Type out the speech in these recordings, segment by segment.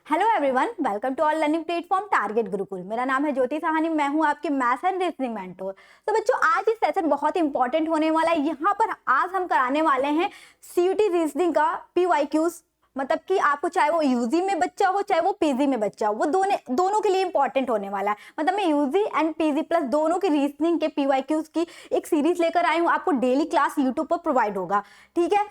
Hello everyone, welcome to all learning platform target Gurukul. मेरा नाम है ज्योति साहनी, मैं हूं आपकी मैथ्स एंड रीजनिंग मेंटोर। तो बच्चों, आज इस सेशन बहुत इंपॉर्टेंट होने वाला है। यहाँ पर आज हम कराने वाले हैं सीयूटी रीजनिंग का पीवाईक्यूज। मतलब कि आपको चाहे वो यूजी में बच्चा हो चाहे वो पीजी में बच्चा हो, वो दोनों के लिए इंपॉर्टेंट होने वाला है। मतलब मैं यूजी एंड पीजी प्लस दोनों की रीजनिंग के पीवाईक्यूज की एक सीरीज लेकर आई हूँ। आपको डेली क्लास यूट्यूब पर प्रोवाइड होगा। ठीक है,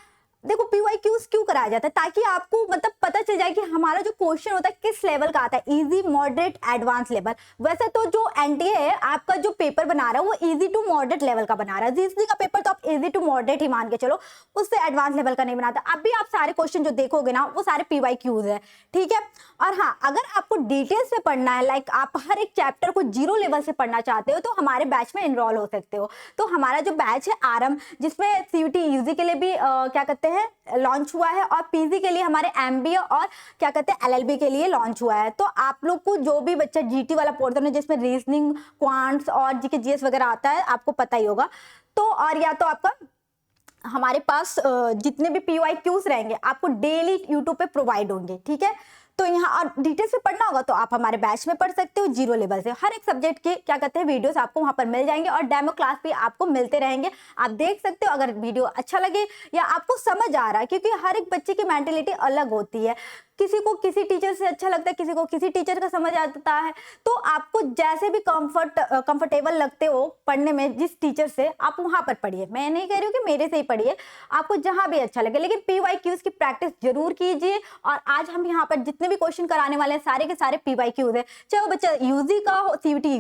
देखो पीवाईक्यूज क्यों कराया जाता है, ताकि आपको मतलब पता चल जाए कि हमारा जो क्वेश्चन होता है किस लेवल का आता है, इजी, मॉडरेट, एडवांस लेवल। वैसे तो जो एनटीए है आपका जो पेपर बना रहा है वो इजी टू मॉडरेट लेवल का बना रहा है। जीएसटी का पेपर तो आप इजी टू मॉडरेट ही मान के चलो, उससे एडवांस लेवल का नहीं बनाता। अभी आप सारे क्वेश्चन जो देखोगे ना वो सारे पीवाईक्यूज है। ठीक है, और हाँ, अगर आपको डिटेल्स में पढ़ना है, लाइक आप हर एक चैप्टर को जीरो लेवल से पढ़ना चाहते हो, तो हमारे बैच में एनरोल हो सकते हो। तो हमारा जो बैच है आरंभ, जिसमें सीयूटी यूजी के लिए भी क्या कहते हैं लॉन्च हुआ है, और पीजी के लिए हमारे एमबीए और क्या कहते हैं एलएलबी के लिए लॉन्च हुआ है। तो आप लोग को जो भी बच्चा जीटी वाला पोर्शन है जिसमें रीजनिंग, क्वांट्स और जीके जीएस वगैरह आता है, आपको पता ही होगा। तो और या तो आपका हमारे पास जितने भी पीवाईक्यूज रहेंगे आपको डेली यूट्यूब पे प्रोवाइड होंगे। ठीक है, तो यहाँ और डिटेल से पढ़ना होगा तो आप हमारे बैच में पढ़ सकते हो जीरो लेवल से। हर एक सब्जेक्ट के क्या कहते हैं वीडियोस आपको वहां पर मिल जाएंगे, और डेमो क्लास भी आपको मिलते रहेंगे। आप देख सकते हो अगर वीडियो अच्छा लगे या आपको समझ आ रहा है, क्योंकि हर एक बच्चे की मेंटेलिटी अलग होती है। किसी को किसी टीचर से अच्छा लगता है, किसी को किसी टीचर का समझ आता है। तो आपको जैसे भी कंफर्टेबल लगते हो पढ़ने में जिस टीचर से, आप वहां पर पढ़िए। मैं नहीं कह रही हूँ कि मेरे से ही पढ़िए, आपको जहां भी अच्छा लगे, लेकिन पीवाईक्यूज की प्रैक्टिस जरूर कीजिए। और आज हम यहाँ पर जितने भी क्वेश्चन कराने वाले हैं सारे के सारे पीवाईक्यूज है। चाहे वो बच्चा यूजी का हो, सीयूटी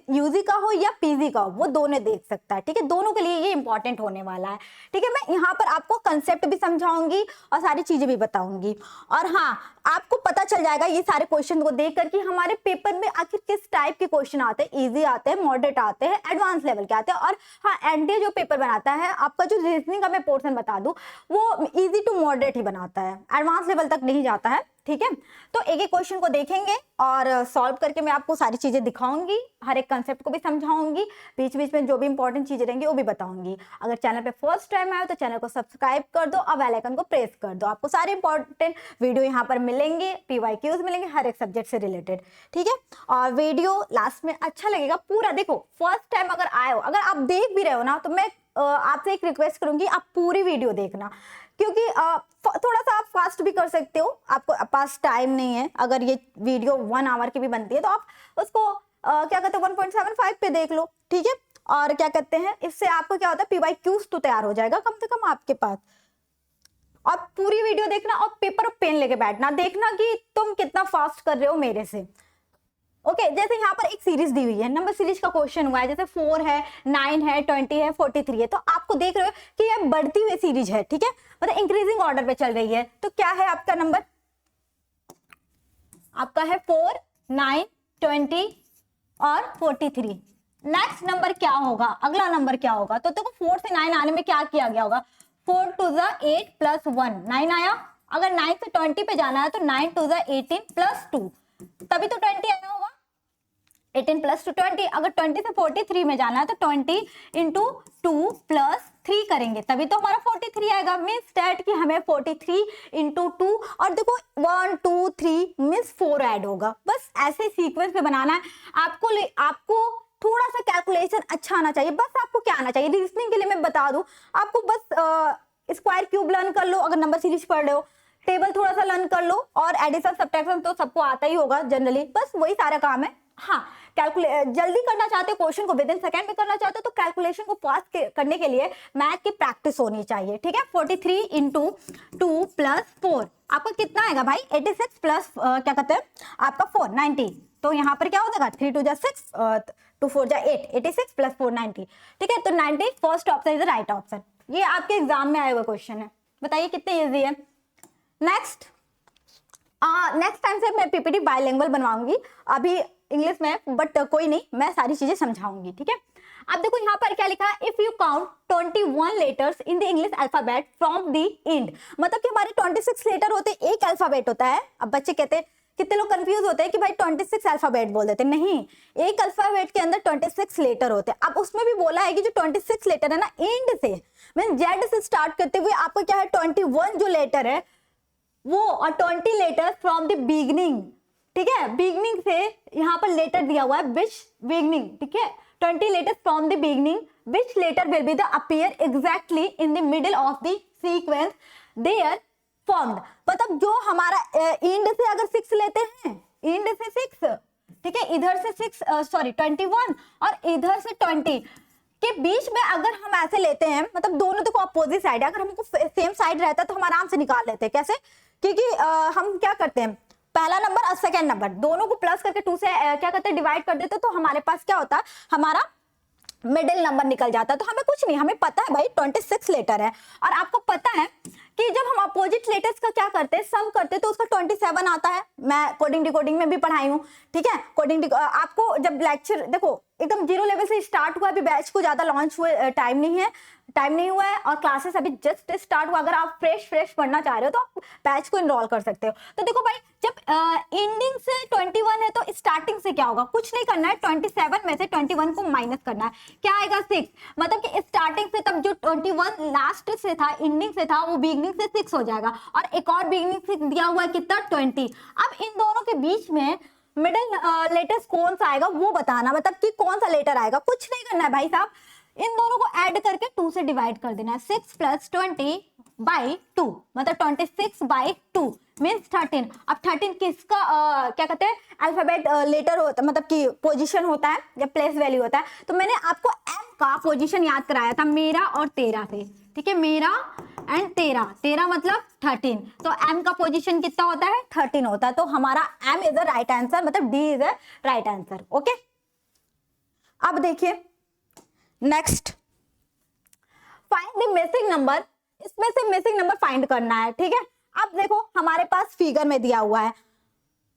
यूजी का हो या पीजी का हो, वो दोनों देख सकता है। ठीक है, दोनों के लिए ये इंपॉर्टेंट होने वाला है। ठीक है, मैं यहाँ पर आपको कंसेप्ट भी समझाऊंगी और सारी चीजें भी बताऊंगी। और हाँ, आपको पता चल जाएगा ये सारे क्वेश्चन को देख करके हमारे पेपर में आखिर किस टाइप के क्वेश्चन आते हैं, इजी आते हैं, मॉडरेट आते हैं, एडवांस लेवल के आते हैं। और हाँ, एनडीए जो पेपर बनाता है आपका, जो रीजनिंग का मैं पोर्शन बता दूं, वो इजी टू मॉडरेट ही बनाता है, एडवांस लेवल तक नहीं जाता है। ठीक है, तो एक एक क्वेश्चन को देखेंगे और सॉल्व करके मैं आपको सारी चीजें दिखाऊंगी, हर एक कंसेप्ट को भी समझाऊंगी, बीच बीच में जो भी इंपॉर्टेंट चीजें रहेंगी वो भी बताऊंगी। अगर चैनल पे फर्स्ट टाइम आए तो चैनल को सब्सक्राइब कर दो और बेल आइकन को प्रेस कर दो। आपको सारे इंपॉर्टेंट वीडियो यहाँ पर मिलेंगे, पीवाईक्यूज मिलेंगे हर एक सब्जेक्ट से रिलेटेड। ठीक है, और वीडियो लास्ट में अच्छा लगेगा पूरा देखो। फर्स्ट टाइम अगर आए हो, अगर आप देख भी रहे हो ना, तो मैं आपसे एक रिक्वेस्ट करूंगी, आप पूरी वीडियो देखना, क्योंकि थोड़ा सा आप फास्ट भी कर सकते हो, आपको पास टाइम नहीं है। अगर ये वीडियो 1 आवर की भी बनती है तो आप उसको क्या कहते हैं 1.75 पे देख लो। ठीक है, और क्या कहते हैं इससे आपको क्या होता है, पीवाईक्यूज तो तैयार हो जाएगा कम से कम आपके पास। और पूरी वीडियो देखना और पेपर और पेन लेके बैठना, देखना कि तुम कितना फास्ट कर रहे हो मेरे से। ओके, जैसे यहाँ पर एक सीरीज दी हुई है, नंबर सीरीज का क्वेश्चन हुआ है, जैसे 4 है, 9 है, 20 है, 43 है। तो आपको देख रहे हो कि ये बढ़ती हुई सीरीज है। ठीक है, मतलब इंक्रीजिंग ऑर्डर पे चल रही है। तो क्या है आपका नंबर, आपका है 4, 9, 20 और 43। नेक्स्ट नंबर क्या होगा, अगला नंबर क्या होगा? तो देखो 4 से 9 आने में क्या किया गया होगा, 4 टू ज़ा 8 प्लस 1 9 आया। अगर 9 से 20 पे जाना है तो 9 टू ज़ा 18 प्लस 2, तभी तो 20 आया होगा। 18 प्लस 2 20। अगर 20 से 43 में जाना है तो 20 इंटू 2 प्लस 3 करेंगे, तभी तो हमारा 43 आएगा। मीन्स डैट कि हमें 43 इंटू 2, और देखो 1 2 3 मीन्स 4 ऐड होगा। बस ऐसे सीक्वेंस पे बनाना है आपको थोड़ा सा कैलकुलेशन अच्छा आना चाहिए। बस आपको क्या आना चाहिए, रीजनिंग के लिए मैं बता दूं, आपको बस स्क्वायर क्यूब लर्न कर लो, अगर नंबर सीरीज पढ़ रहे हो, टेबल थोड़ा सा लर्न कर लो, और एडिशन सब्ट्रैक्शन तो सबको आता ही होगा जनरली, बस वही सारा काम है। हाँ, जल्दी करना चाहते हो, क्वेश्चन को विद इन सेकंड में करना चाहते हो, तो कैलकुलेशन को फास्ट करने के लिए मैथ की प्रैक्टिस होनी चाहिए। ठीक है, 43 इंटू 2 प्लस 4 आपका कितना आएगा भाई, 86 प्लस क्या कहते हैं आपका 4 90। तो यहाँ पर क्या हो जाएगा, 3 2 जा 6, 2 4 जा 8, 86 प्लस 4 90। ठीक है, तो 90 first option is the right option. ये आपके एग्जाम में आया हुआ क्वेश्चन है, बताइए कितने ईजी है। नेक्स्ट टाइम से मैं पीपीटी बाइलिंगुअल बनवाऊंगी, अभी इंग्लिश में, बट कोई नहीं, मैं सारी चीजें समझाऊंगी। ठीक है, अब देखो यहाँ पर क्या लिखा है, if you count 21 letters in the English alphabet from the end. मतलब कि हमारे 26 लेटर होते हैं, एक अल्फाबेट होता है। अब बच्चे कहते हैं, कितने लोग कंफ्यूज होते हैं कि भाई 26 अल्फाबेट बोल देते हैं, नहीं, एक अल्फाबेट के अंदर 26 लेटर होते हैं। अब उसमें भी बोला है कि जो 26 लेटर है ना, एंड से मीन जेड से स्टार्ट करते हुए आपको क्या है 21 जो लेटर है वो और 20 लेटर फ्रॉम द बिगनिंग, ठीक है, बिगनिंग से यहाँ पर लेटर दिया हुआ है विच बिगनिंग, ठीक है, 20 letter from the beginning which letter will be the appear exactly in the middle of the sequence they are formed. मतलब जो हमारा इंड से अगर 6 लेते हैं, इंड से 6, ठीक है, इधर से 6 सॉरी 21 और इधर से 20 के बीच में अगर हम ऐसे लेते हैं, मतलब दोनों तो अपोजिट साइड है, अगर हमको सेम साइड रहता है तो हम आराम से निकाल लेते हैं। कैसे? क्योंकि हम क्या करते हैं, पहला नंबर और सेकंड नंबर दोनों को प्लस करके 2 से क्या करते हैं, डिवाइड कर देते, तो हमारे पास क्या होता है, हमारा मिडिल नंबर निकल जाता है। तो हमें कुछ नहीं, हमें पता है भाई 26 लेटर है, और आपको पता है कि जब हम अपोजिट लेटर्स का क्या करते हैं, सम करते हैं, तो उसका 27 आता है। मैं कोडिंग डिकोडिंग में भी पढ़ाई हूँ, ठीक है। कोडिंग आपको जब लेक्चर देखो एकदम 0 लेवल से स्टार्ट हुआ, अभी बैच को ज्यादा लॉन्च हुए टाइम नहीं हुआ है, और क्लासेस अभी जस्ट स्टार्ट हुआ। अगर आप फ्रेश पढ़ना चाह रहे हो तो आप बैच को इनरोल कर सकते हो। तो देखो भाई, जब एंडिंग से 21 है तो स्टार्टिंग से क्या होगा, कुछ नहीं करना है, 27 में से 21 को माइनस करना है, क्या आएगा 6। मतलब कि स्टार्टिंग से तब जो 21 लास्ट से था, एंडिंग से था, वो बिगनिंग से 6 हो जाएगा, और एक और बिगनिंग से दिया हुआ है कितना, 20। अब इन दोनों के बीच में मिडिल लेटर्स कौन सा आएगा वो बताना, मतलब कि कौन सा लेटर आएगा। कुछ नहीं करना है भाई साहब, इन दोनों को ऐड करके 2 से डिवाइड कर देना है। 6 + 20/2 मतलब 26/2 मीन्स 13। अब 13 किसका क्या कहते हैं, अल्फाबेट लेटर होता है, मतलब कि पोजीशन होता है या प्लेस वैल्यू होता है। तो मैंने आपको एम का पोजीशन याद कराया था, मेरा और तेरा से, ठीक है, मेरा एंड तेरा मतलब 13। तो एम का पोजीशन कितना होता है, 13 होता है। तो हमारा M is the right answer, मतलब D is the right answer. Okay, अब देखिए next, find the missing number. इसमें से मिसिंग नंबर फाइंड करना है, ठीक है। अब देखो हमारे पास फिगर में दिया हुआ है,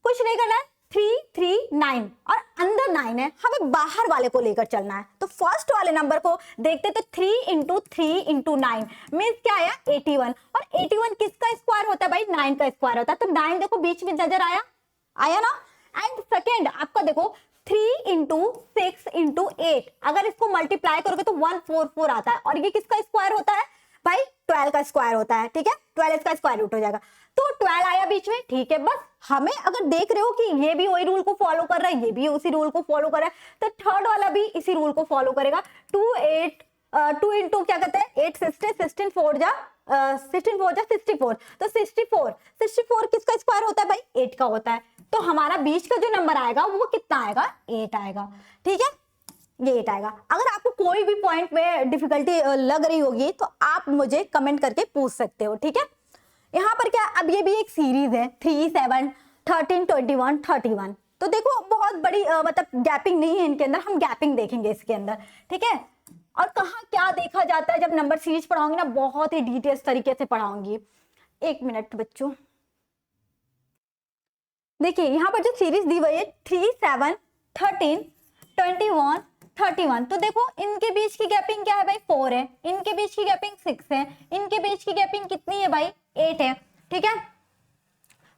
कुछ नहीं करना है, 3 3 9 और अंदर 9 है, हमें बाहर वाले को लेकर चलना है। तो फर्स्ट वाले नंबर को देखते तो 3 × 3 × 9 मीन्स क्या आया, 81। और 81 किसका स्क्वायर होता है भाई, 9 का स्क्वायर होता है। तो 9 देखो बीच में नजर आया ना। एंड सेकेंड आपका देखो 3 × 6 × 8, अगर इसको मल्टीप्लाई करोगे तो 144 आता है, और ये किसका स्क्वायर होता है भाई, 12 का स्क्वायर होता है, ठीक है। 12 इसका स्क्वायर रूट हो जाएगा, तो 12 आया बीच में, ठीक है। बस हमें अगर देख रहे हो कि ये भी वही रूल को फॉलो कर रहा है, ये भी उसी रूल को फॉलो कर रहा है, तो थर्ड वाला भी इसी रूल को फॉलो करेगा। 2 × क्या कहते हैं 8 16 4 जा 64। तो 64 किसका स्क्वायर होता है भाई, 8 का होता है। तो हमारा बीच का जो नंबर आएगा वो कितना आएगा, 8 आएगा, ठीक है, ये 8 आएगा। अगर आपको कोई भी पॉइंट में डिफिकल्टी लग रही होगी तो आप मुझे कमेंट करके पूछ सकते हो, ठीक है। यहाँ पर क्या, अब ये भी एक सीरीज है, 3 7 13 21 31। तो देखो बहुत बड़ी मतलब गैपिंग नहीं है इनके अंदर, हम गैपिंग देखेंगे इसके अंदर, ठीक है। और कहाँ क्या देखा जाता है, जब नंबर सीरीज पढ़ाऊंगी ना बहुत ही डिटेल्स तरीके से पढ़ाऊंगी। 1 मिनट बच्चों, देखिए यहाँ पर जो सीरीज दी हुई है 3 7 13 21 31, तो देखो इनके बीच की गैपिंग क्या है भाई, 4 है, इनके बीच की गैपिंग 6 है, इनके बीच की गैपिंग कितनी है भाई, 8 है, ठीक है।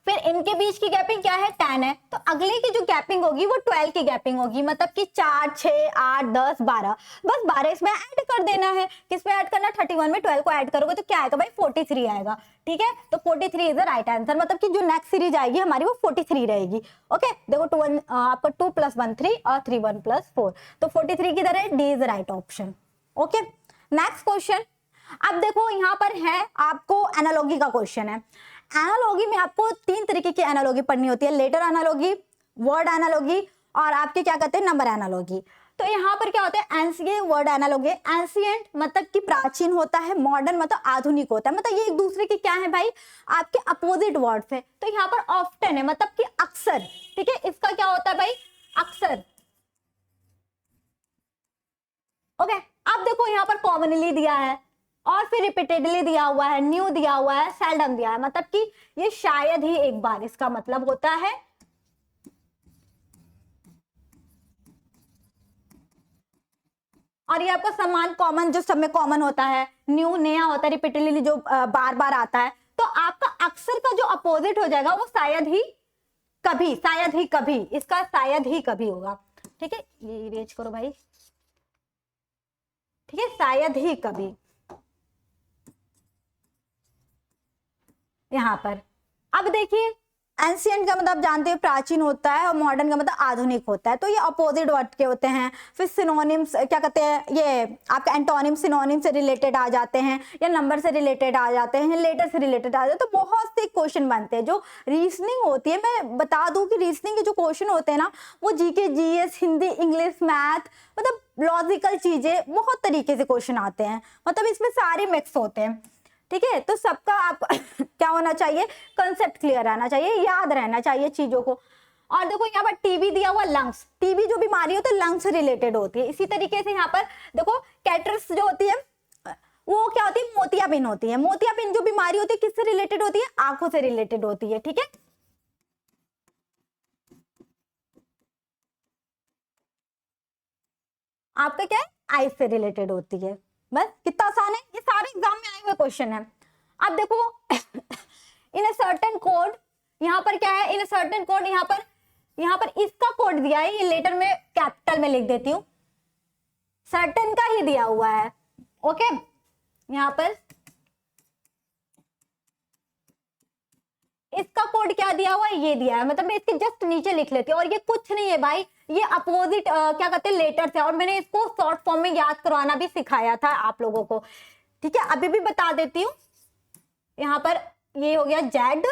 फिर इनके बीच की गैपिंग क्या है, 10 है। तो अगले की जो गैपिंग होगी वो 12 की गैपिंग होगी, मतलब कि 4 6 8 10 12, बस 12 इसमें ऐड कर देना है। किसमें ऐड करना, 31 में 12 को ऐड करोगे तो क्या आएगा भाई, 43 आएगा, ठीक है। तो 43 इज द राइट आंसर, मतलब कि जो नेक्स्ट सीरीज आएगी हमारी वो 43 रहेगी। ओके, देखो 2 आपका 2 + 1 3 और 3 1 + 4, तो 43 किधर है, D is the right option. Okay, next question. अब देखो यहाँ पर है आपको एनालॉजी का क्वेश्चन है। एनालॉजी में आपको 3 तरीके की एनालॉजी पढ़नी होती है, लेटर एनालॉजी, वर्ड एनालॉजी और आपके क्या कहते हैं नंबर एनालॉजी। तो यहाँ पर क्या होता है, एंशिएंट वर्ड एनालॉजी, एंशिएंट मतलब कि प्राचीन होता है, मॉडर्न मतलब आधुनिक होता है, मतलब ये एक दूसरे के क्या है भाई, आपके अपोजिट वर्ड्स है। तो यहाँ पर ऑफ्टन है मतलब कि अक्सर, ठीक है, इसका क्या होता है भाई, अक्सर। ओके, अब देखो यहाँ पर कॉमनली दिया है और फिर रिपीटेडली दिया हुआ है, न्यू दिया हुआ है, सेल्डम दिया है, मतलब कि ये शायद ही एक बार, इसका मतलब होता है और ये आपका समान कॉमन, जो सब में कॉमन होता है, न्यू नया होता है, रिपीटेडली जो बार बार आता है। तो आपका अक्सर का जो अपोजिट हो जाएगा वो शायद ही कभी, इसका शायद ही कभी होगा, ठीक है। ये इरेज करो भाई, ठीक है, शायद ही कभी। यहां पर अब देखिए एंशियंट का मतलब जानते हैं प्राचीन होता है और मॉडर्न का मतलब आधुनिक होता है, तो ये अपोजिट वर्ड के होते हैं। फिर सिनोनिम्स क्या कहते हैं, ये आपका एंटोनिम सिनोनिम से रिलेटेड आ जाते हैं या नंबर से रिलेटेड आ जाते हैं, लेटर से रिलेटेड आ जाते हैं। तो बहुत से क्वेश्चन बनते हैं जो रीजनिंग होती है। मैं बता दूं कि रीजनिंग के जो क्वेश्चन होते हैं ना, वो GK GS Hindi English math मतलब लॉजिकल चीजें बहुत तरीके से क्वेश्चन आते हैं, मतलब इसमें सारे मिक्स होते हैं। ठीक है, तो सबका आप क्या होना चाहिए, कंसेप्ट क्लियर रहना चाहिए, याद रहना चाहिए चीजों को। और देखो यहाँ पर टीबी दिया हुआ, लंग्स, टीबी जो बीमारी होती है लंग्स से रिलेटेड होती है। इसी तरीके से यहाँ पर देखो कैटरस जो होती है वो क्या होती है, मोतियाबिंद होती है। मोतियाबिंद जो बीमारी होती है किससे रिलेटेड होती है, आंखों से रिलेटेड होती है। ठीक है, आपका क्या है, आइज से रिलेटेड होती है। बस कितना आसान है, ये सारे एग्जाम में आए हुए क्वेश्चन है। अब देखो इन सर्टेन कोड, यहाँ पर क्या है, इन सर्टेन कोड, यहाँ पर इसका कोड दिया है, ये लेटर में कैपिटल में लिख देती हूँ, सर्टेन का ही दिया हुआ है। ओके, यहाँ पर इसका कोड क्या दिया हुआ है, ये दिया है, मतलब मैं इसके जस्ट नीचे लिख लेती हूँ। और ये कुछ नहीं है भाई, ये अपोजिट क्या कहते हैं लेटर्स है, और मैंने इसको शॉर्ट फॉर्म में याद करवाना भी सिखाया था आप लोगों को। ठीक है, अभी भी बता देती हूँ। यहाँ पर ये हो गया जेड,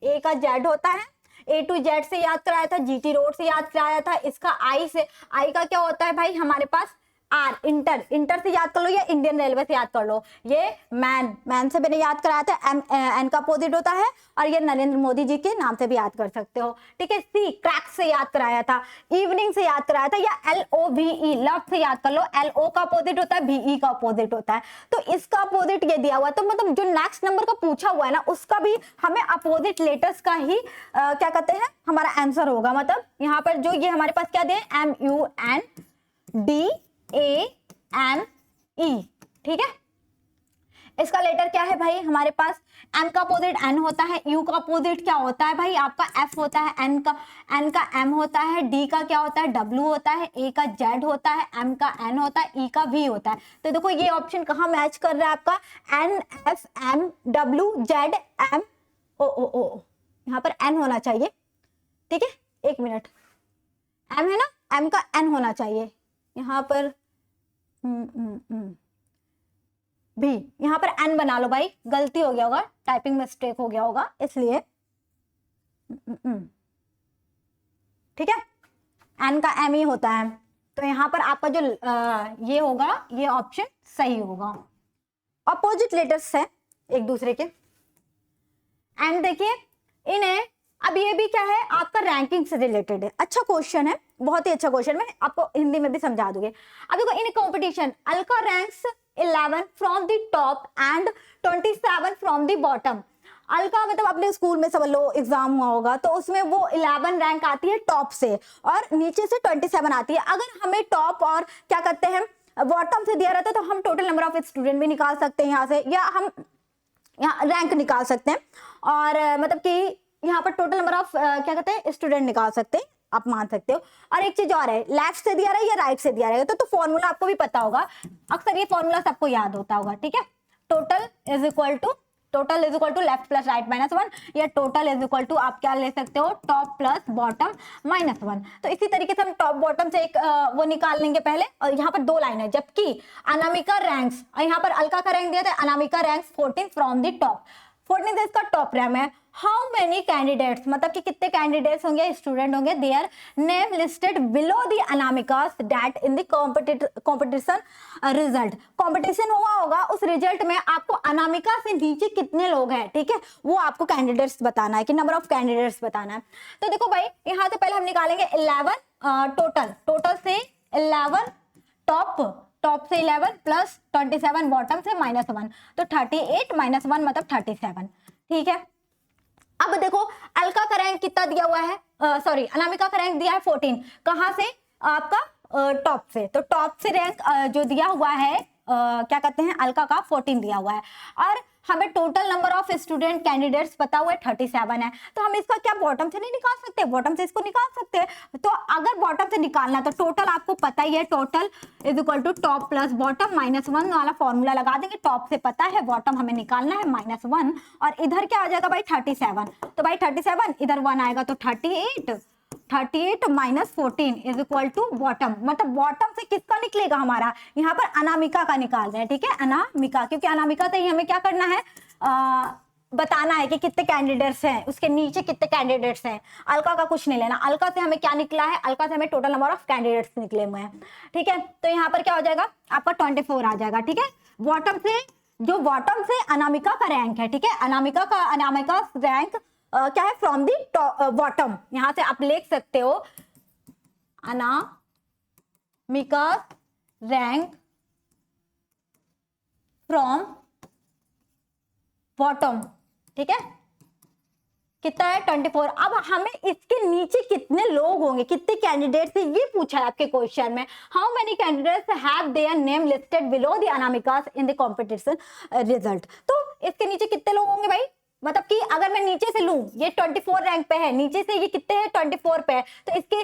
ए का जेड होता है, ए टू जेड से याद कराया था, जीटी रोड से याद कराया था। इसका आई से, आई का क्या होता है भाई हमारे पास, आर, इंटर, इंटर से याद कर लो या इंडियन रेलवे से याद कर लो। ये मैन, मैन से मैंने याद कराया था, एम एन का अपोजिट होता है, और ये नरेंद्र मोदी जी के नाम से भी याद कर सकते हो। ठीक है, सी क्रैक से याद कराया था, इवनिंग से याद कराया था, या LOVE लव से याद कर लो, LO का अपोजिट होता है, BE का अपोजिट होता है। तो इसका अपोजिट ये दिया हुआ है, तो मतलब जो नेक्स्ट नंबर का पूछा हुआ है ना, उसका भी हमें अपोजिट लेटर्स का ही क्या कहते हैं हमारा आंसर होगा। मतलब यहाँ पर जो ये हमारे पास क्या दिया है, MUNDAME। ठीक है, इसका लेटर क्या है भाई हमारे पास, M का अपोजिट N होता है, U का अपोजिट क्या होता है भाई आपका F होता है, N का M होता है, D का क्या होता है, W होता है, A का Z होता है, M का N होता है, E का V होता है। तो देखो ये ऑप्शन कहाँ मैच कर रहा है आपका, N F M W Z M O, यहाँ पर N होना चाहिए। ठीक है, एक मिनट, M है ना, M का N होना चाहिए यहाँ पर, भी यहाँ पर N बना लो भाई, गलती हो गया होगा, टाइपिंग मिस्टेक हो गया होगा इसलिए। ठीक है, N का M ही होता है, तो यहाँ पर आपका जो ये होगा, ये ऑप्शन सही होगा। अपोजिट लेटर्स है एक दूसरे के। एंड देखिए इन्हें, अब ये भी क्या है आपका रैंकिंग से रिलेटेड है। अच्छा क्वेश्चन है, बहुत ही अच्छा क्वेश्चन, मैं आपको हिंदी में भी समझा दूंगी। अब देखो, in competition Alka ranks 11 from the top and 27 from the bottom. Alka मतलब अपने स्कूल में सब लोग एग्जाम हुआ होगा, तो उसमें वो 11 रैंक आती है टॉप से, और नीचे से 27 आती है। अगर हमें टॉप और क्या कहते हैं बॉटम से दिया रहता है, तो हम टोटल नंबर ऑफ स्टूडेंट भी निकाल सकते हैं यहाँ से, या हम यहाँ रैंक निकाल सकते हैं, और मतलब कि यहाँ पर टोटल नंबर ऑफ क्या कहते हैं स्टूडेंट निकाल सकते हैं, आप मान सकते हो। और एक चीज और है, लेफ्ट से दिया रहा है या राइट से दिया रहेगा, तो फॉर्मूला आपको भी पता होगा, अक्सर ये फॉर्मूला सबको याद होता होगा। ठीक है, total is equal to left plus right minus 1, या टोटल इज इक्वल टू आप क्या ले सकते हो, टॉप प्लस बॉटम माइनस 1। तो इसी तरीके से हम टॉप बॉटम से एक वो निकाल लेंगे पहले, और यहाँ पर 2 लाइन है, जबकि अनामिका रैंक्स, और यहाँ पर अलका का रैंक दिया था, Anamika ranks 14 from the top, 14 इसका टॉप रैंक है। हाउ मेनी कैंडिडेट्स, मतलब कि कितने कैंडिडेट्स होंगे, स्टूडेंट होंगे, their name listed below the Anamika's that in the competition result. Competition हुआ होगा, उस रिजल्ट में आपको अनामिका से नीचे कितने लोग हैं, ठीक है, वो आपको कैंडिडेट्स बताना है, कि नंबर ऑफ कैंडिडेट्स बताना है। तो देखो भाई, यहाँ से पहले हम निकालेंगे 11 टोटल से 11 टॉप से 11 प्लस 27 बॉटम से -1, तो 38 - 1 मतलब 37। ठीक है, अब देखो अलका का रैंक कितना दिया हुआ है, सॉरी अनामिका का रैंक दिया है 14, कहां से आपका टॉप से, तो टॉप से रैंक जो दिया हुआ है क्या कहते हैं अलका का 14 दिया हुआ है। और हमें total number of student candidates पता हुआ है 37 है, तो हम इसका क्या बॉटम से नहीं निकाल सकते, बॉटम से इसको निकाल सकते हैं। तो अगर बॉटम से निकालना तो टोटल आपको पता ही है, total is equal to top plus bottom -1 वाला फॉर्मूला लगा देंगे। टॉप से पता है, बॉटम हमें निकालना है -1, और इधर क्या आ जाएगा भाई 37, तो भाई 37 इधर 1 आएगा तो 38 -14 इज इक्वल टू बॉटम, मतलब बॉटम से किसका निकलेगा हमारा, यहाँ पर अनामिका का निकाल रहे हैं, ठीक है, अनामिका, क्योंकि अनामिका से ही हमें क्या करना है, बताना है कि कितने कैंडिडेट्स हैं, उसके नीचे कितने कैंडिडेट्स हैं। अलका का कुछ नहीं लेना, अलका से हमें क्या निकला है, अलका से हमें टोटल नंबर ऑफ कैंडिडेट्स निकले हुए हैं, ठीक है। तो यहाँ पर क्या हो जाएगा आपका 24 आ जाएगा, ठीक है। बॉटम से, जो बॉटम से अनामिका का रैंक है, ठीक है, अनामिका रैंक क्या है, फ्रॉम दी बॉटम, यहां से आप लिख सकते हो अनामिका रैंक फ्रॉम बॉटम, ठीक है, कितना है 24। अब हमें इसके नीचे कितने लोग होंगे, कितने कैंडिडेट्स, ये पूछा है आपके क्वेश्चन में, how many candidates have their name listed below the Anamika's in the competition result. तो इसके नीचे कितने लोग होंगे भाई, मतलब कि अगर मैं नीचे से लूं, ये 24 रैंक पे है, नीचे से ये कितने हैं 24 पे है, तो इसके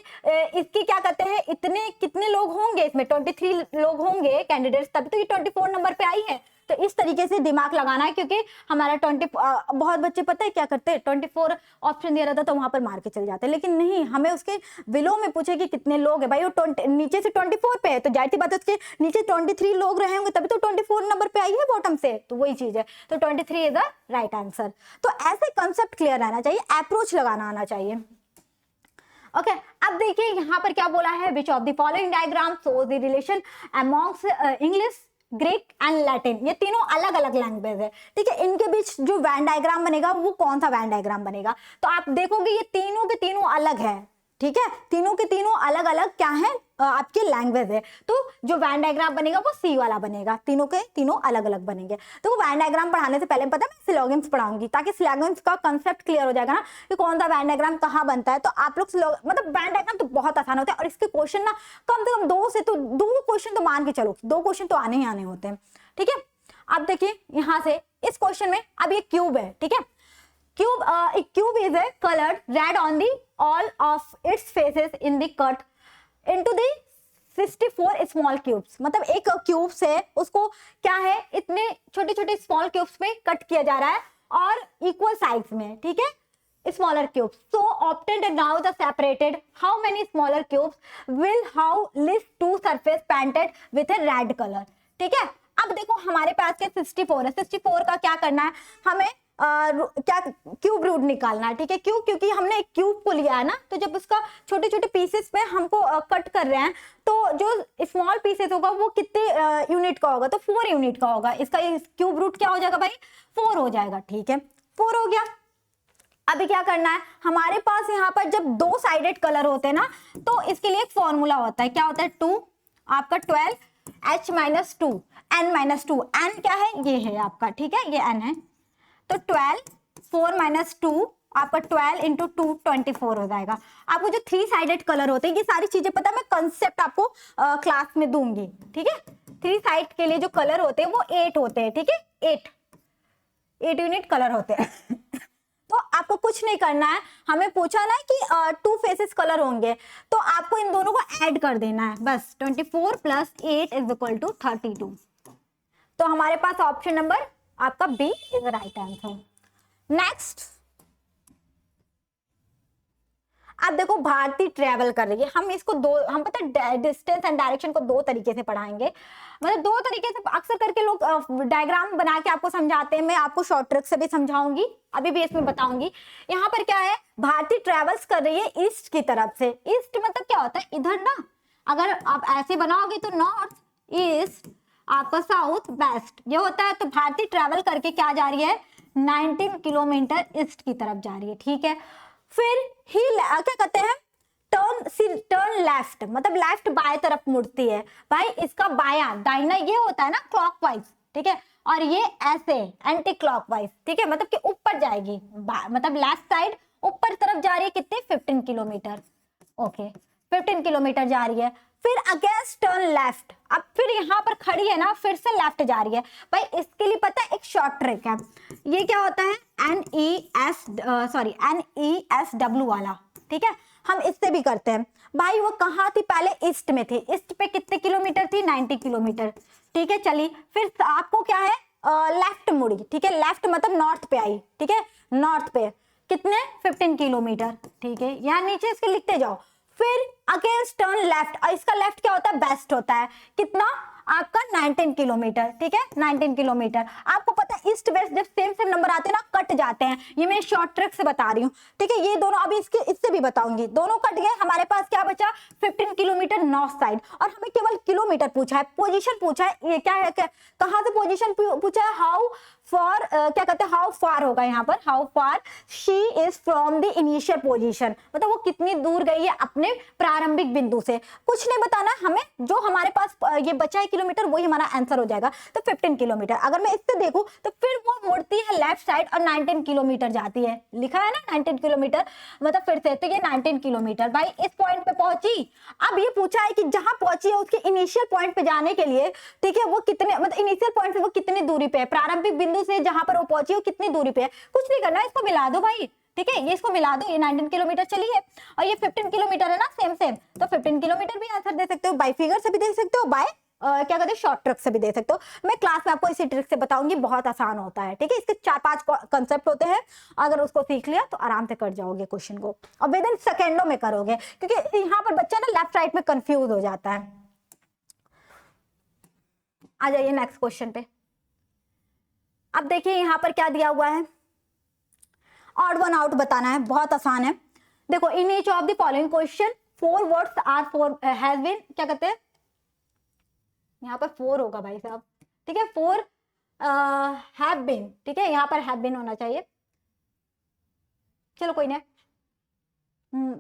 क्या कहते हैं, इतने कितने लोग होंगे, इसमें 23 लोग होंगे कैंडिडेट्स, तभी तो ये 24 नंबर पे आई है। तो इस तरीके से दिमाग लगाना है, क्योंकि हमारा बहुत बच्चे पता है क्या करते हैं, 24 ऑप्शन दिया रहता तो वहां पर मार के चले जाते हैं, लेकिन नहीं, हमें उसके बिलो में पूछे कि कितने लोग हैं भाई, वो नीचे से 24 पे है, तो जाहिर सी बात है उसके नीचे 23 लोग रहे होंगे, तभी तो 24 नंबर पे आई है बॉटम से, तो वही चीज है, तो 23 इज द राइट आंसर। तो ऐसे कंसेप्ट क्लियर रहना चाहिए, अप्रोच लगाना आना चाहिए। ओके अब देखिए यहाँ पर क्या बोला है, which of the following diagram shows the relation amongst English, Greek and Latin, ये तीनों अलग अलग लैंग्वेज है, ठीक है, इनके बीच जो वैन डायग्राम बनेगा वो कौन सा वैन डायग्राम बनेगा, तो आप देखोगे ये तीनों के तीनों अलग है, ठीक है, तीनों के तीनों अलग अलग क्या है, आपके लैंग्वेज है, तो जो वैन डायग्राम बनेगा वो सी वाला बनेगा, तीनों के तीनों अलग अलग बनेंगे। तो वैन डायग्राम पढ़ाने से पहले पता है मैं सिलोगिम्स पढ़ाऊंगी, ताकि सिलोगिम्स का कंसेप्ट क्लियर हो जाएगा ना, कि कौन सा वैन डायग्राम कहाँ बनता है। तो आप लोग मतलब वैन डायग्राम तो बहुत आसान होता है, और इसके क्वेश्चन ना कम से कम 2 क्वेश्चन तो मान के चलो, 2 क्वेश्चन तो आने ही आने होते हैं, ठीक है। अब देखिए यहाँ से इस क्वेश्चन में, अब ये क्यूब है, ठीक है, cube is a colored red on the all of its faces in the cut into the 64 small cubes, मतलब एक क्यूब से उसको क्या है, इतने छोटे छोटे स्मॉल क्यूब्स में कट किया जा रहा है, और इक्वल साइज में, ठीक है, smaller cubes. So obtained now the separated, how many smaller cubes will how list two surface painted with a red color, ठीक है। अब देखो हमारे पास क्या 64 है, 64 का क्या करना है, हमें क्या क्यूब रूट निकालना है, ठीक है, क्यों, क्योंकि हमने एक क्यूब को लिया है ना, तो जब उसका छोटे छोटे पीसेस में हमको कट कर रहे हैं, तो जो स्मॉल पीसेस होगा वो कितने यूनिट का होगा, तो 4 यूनिट का होगा, इसका क्यूब रूट क्या हो जाएगा भाई 4 हो जाएगा, ठीक है, 4 हो गया। अभी क्या करना है, हमारे पास यहाँ पर जब 2 साइडेड कलर होते हैं ना, तो इसके लिए एक फॉर्मूला होता है, क्या होता है 2 आपका 12 h - 2 n - 2, n क्या है, ये है आपका, ठीक है, ये n है, तो 12 4 - 2 आपका 12 × 2 24 हो जाएगा। आपको जो 3 साइडेड कलर होते हैं, ये सारी चीजें पता है, मैं कंसेप्ट आपको क्लास में दूंगी, ठीक है। 3 साइड के लिए जो कलर होते हैं वो 8 होते हैं, ठीक है, 8 यूनिट कलर होते हैं। तो आपको कुछ नहीं करना है, हमें पूछा ना कि 2 फेसेस कलर होंगे, तो आपको इन दोनों को ऐड कर देना है बस, 24 + 8 = 32। तो हमारे पास ऑप्शन नंबर आपका B is right answer. Next, अब देखो भारती ट्रेवल कर रही है, हम इसको हम पता है डिस्टेंस एंड डायरेक्शन को 2 तरीके से पढ़ाएंगे, मतलब 2 तरीके से अक्सर करके लोग डायग्राम बना के आपको समझाते हैं, मैं आपको शॉर्ट ट्रिक से भी समझाऊंगी, अभी भी इसमें बताऊंगी। यहाँ पर क्या है, भारती ट्रेवल्स कर रही है ईस्ट की तरफ से, ईस्ट मतलब क्या होता है इधर ना, अगर आप ऐसे बनाओगे तो नॉर्थ, ईस्ट, आपका साउथ, वेस्ट, ये होता है। तो भारती ट्रेवल करके क्या जा रही है, 19 किलोमीटर ईस्ट की तरफ जा रही है, ठीक है। फिर ही क्या कहते हैं, टर्न लेफ्ट, मतलब लेफ्ट बाएं तरफ मुड़ती है भाई, इसका बायां दाहिना ये होता है ना क्लॉकवाइज, ठीक है, और ये ऐसे एंटी क्लॉकवाइज, ठीक है, मतलब कि ऊपर जाएगी, मतलब लेफ्ट साइड ऊपर तरफ जा रही है, कितने 15 किलोमीटर, ओके। 15 किलोमीटर जा रही है। फिर अगेंस्ट टर्न लेफ्ट, अब फिर यहाँ पर खड़ी है ना, फिर से लेफ्ट जा रही है। भाई इसके लिए पता है एक शॉर्ट ट्रिक है, ये क्या होता है NESW वाला, ठीक है, हम इससे भी करते हैं। भाई वो कहाँ थी, पहले ईस्ट में थी, ईस्ट पे कितने किलोमीटर थी, 90 किलोमीटर, ठीक है। चलिए फिर आपको क्या है, लेफ्ट मुड़ी, ठीक है, लेफ्ट मतलब नॉर्थ पे आई, ठीक है, नॉर्थ पे कितने 15 किलोमीटर, ठीक है, यहाँ नीचे इसके लिखते जाओ। फिर अगेंस्ट टर्न लेफ्ट, और इसका लेफ्ट क्या होता है, बेस्ट होता है, कितना आपका 19 किलोमीटर, ठीक है, 19 किलोमीटर। आपको पता है ईस्ट वेस्ट जब सेम सेम नंबर आते हैं ना, कट जाते हैं, ये मैं शॉर्ट ट्रिक से बता रही हूँ, ठीक है। ये दोनों अभी इससे भी बताऊंगी, दोनों कट गए, हमारे पास क्या बचा 15 किलोमीटर नॉर्थ साइड, और हमें केवल किलोमीटर पूछा है, पोजीशन पूछा है, ये क्या है, कहाँ से पोजीशन पूछा है, हाउ फॉर, क्या कहते हैं, हाउ फार होगा यहाँ पर, how far she is from the initial position, मतलब वो कितनी दूर गई है अपने प्रारंभिक बिंदु से। कुछ नहीं बताना हमें, जो हमारे पास ये बचा है किलोमीटर वही हमारा आंसर हो जाएगा। तो 15 किलोमीटर अगर मैं इससे देखूं तो फिर वो मुड़ती है लेफ्ट साइड और 19 किलोमीटर जाती है, लिखा है ना 19 किलोमीटर, मतलब फिर से तो ये 19 किलोमीटर। भाई इस पॉइंट पे पहुंची, अब ये पूछा है कि जहां पहुंची है उसके इनिशियल पॉइंट पे जाने के लिए, ठीक है, वो कितने, मतलब इनिशियल पॉइंट से वो कितनी दूरी पे है, प्रारंभिक बिंदु से जहां पर वो पहुंची है वो कितनी दूरी पे है। कुछ नहीं करना, इसको मिला दो भाई, ठीक है, ये इसको मिला दो, ये 19 किलोमीटर चली है और ये 15 किलोमीटर है ना, सेम सेम, तो 15 किलोमीटर भी आंसर दे सकते हो, बाय फिगर से भी दे सकते हो, बाय क्या कहते हैं शॉर्ट ट्रिक से भी दे सकते हो। मैं क्लास में आपको इसी ट्रिक से बताऊंगी, बहुत आसान होता है, ठीक है। इसके 4-5 कंसेप्ट होते हैं, अगर उसको सीख लिया तो आराम से कर जाओगे क्वेश्चन को, और विद इन सेकेंडों में करोगे, क्योंकि यहाँ पर बच्चा ना लेफ्ट राइट में कंफ्यूज हो जाता है। आ जाइए नेक्स्ट क्वेश्चन पे। अब देखिए यहाँ पर क्या दिया हुआ है, ऑड वन आउट बताना है, बहुत आसान है। देखो, in each of the following question 4 words are for has been, क्या कहते हैं, यहाँ पर 4 होगा भाई साहब, ठीक है, 4 हैव बीन, ठीक है, यहाँ पर हैव बीन होना चाहिए, चलो कोई नहीं,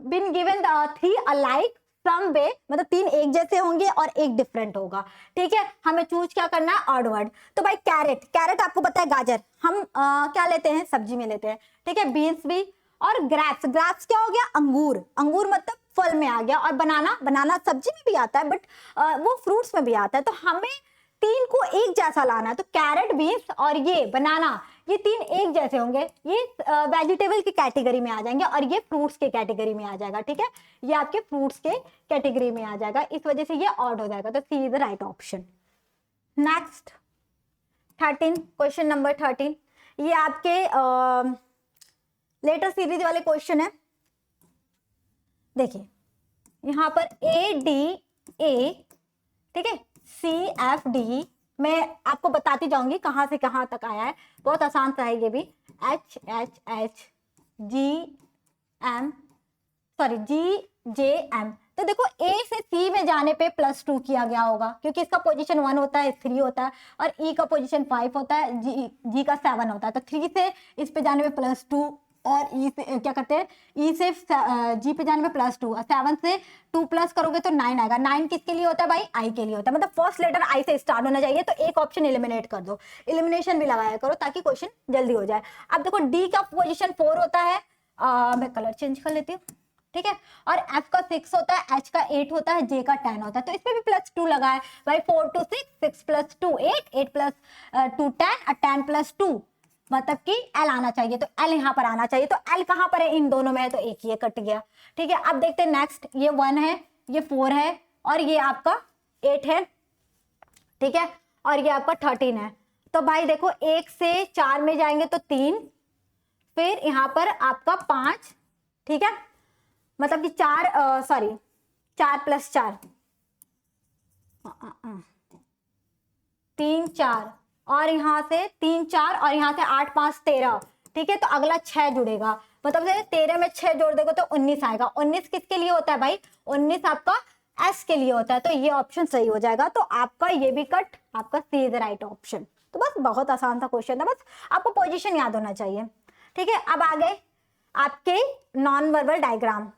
बीन गिवन 3 अलाइक सम वे, मतलब 3 एक जैसे होंगे और एक डिफरेंट होगा, ठीक है। हमें चूज क्या करना है, ऑड वर्ड। तो भाई कैरेट, कैरेट आपको पता है गाजर, हम क्या लेते हैं, सब्जी में लेते हैं, ठीक है, बीन्स भी, और ग्रेप्स, ग्रेप्स क्या हो गया, अंगूर, अंगूर मतलब फल में आ गया, और बनाना, बनाना सब्जी में भी आता है, बट वो फ्रूट्स में भी आता है। तो हमें 3 को एक जैसा लाना है, तो कैरेट, बीन्स और ये बनाना, ये 3 एक जैसे होंगे, ये वेजिटेबल की कैटेगरी में आ जाएंगे और ये फ्रूट्स के कैटेगरी में आ जाएगा, ठीक है, ये आपके फ्रूट्स के कैटेगरी में आ जाएगा, इस वजह से ये ऑड हो जाएगा, तो C is the right option. Next 13, question number 13, ये आपके लेटर सीरीज वाले क्वेश्चन है। देखिए यहाँ पर ADA, ठीक है, CFD, मैं आपको बताती जाऊंगी कहां से कहां तक आया है, बहुत आसान सा है ये भी, GJM। तो देखो A से C में जाने पे +2 किया गया होगा, क्योंकि इसका पोजीशन 1 होता है, 3 होता है, और E का पोजीशन 5 होता है, G का 7 होता है, तो 3 से इस पे जाने पे +2, और E से क्या करते हैं, E से G पे जाने में +2, 7 से 2 प्लस करोगे तो 9 आएगा। 9 किसके लिए होता है भाई, I के लिए होता है, मतलब फर्स्ट लेटर I से स्टार्ट होना चाहिए, तो एक ऑप्शन एलिमिनेट कर दो, एलिमिनेशन भी लगाया करो ताकि क्वेश्चन जल्दी हो जाए। अब देखो D का पोजीशन 4 होता है, मैं कलर चेंज कर लेती हूँ, ठीक है, और F का 6 होता है, H का 8 होता है, J का 10 होता है, तो इसमें भी +2 लगा है भाई, 4 to 6, 6 + 2 8, 8 + 2 10, और 10 + 2, मतलब कि L आना चाहिए, तो L यहाँ पर आना चाहिए, तो L कहाँ पर है, इन दोनों में है, तो एक ये कट गया, ठीक है। अब देखते हैं नेक्स्ट, ये 1 है, ये 4 है, और ये आपका 8 है, ठीक है, और ये आपका 13 है। तो भाई देखो 1 से 4 में जाएंगे तो 3, फिर यहाँ पर आपका 5, ठीक है, मतलब कि 4 + 4 3 4, और यहाँ से 3 4, और यहाँ से 8 5 13, ठीक है, तो अगला 6 जुड़ेगा, मतलब 13 में 6 जोड़ देगा तो 19 आएगा। 19 किसके लिए होता है भाई, 19 आपका S के लिए होता है, तो ये ऑप्शन सही हो जाएगा, तो आपका ये भी कट, आपका सी इज द राइट ऑप्शन। तो बस बहुत आसान सा क्वेश्चन था, बस आपको पोजीशन याद होना चाहिए, ठीक है। अब आ गए आपके नॉन वर्बल डायग्राम।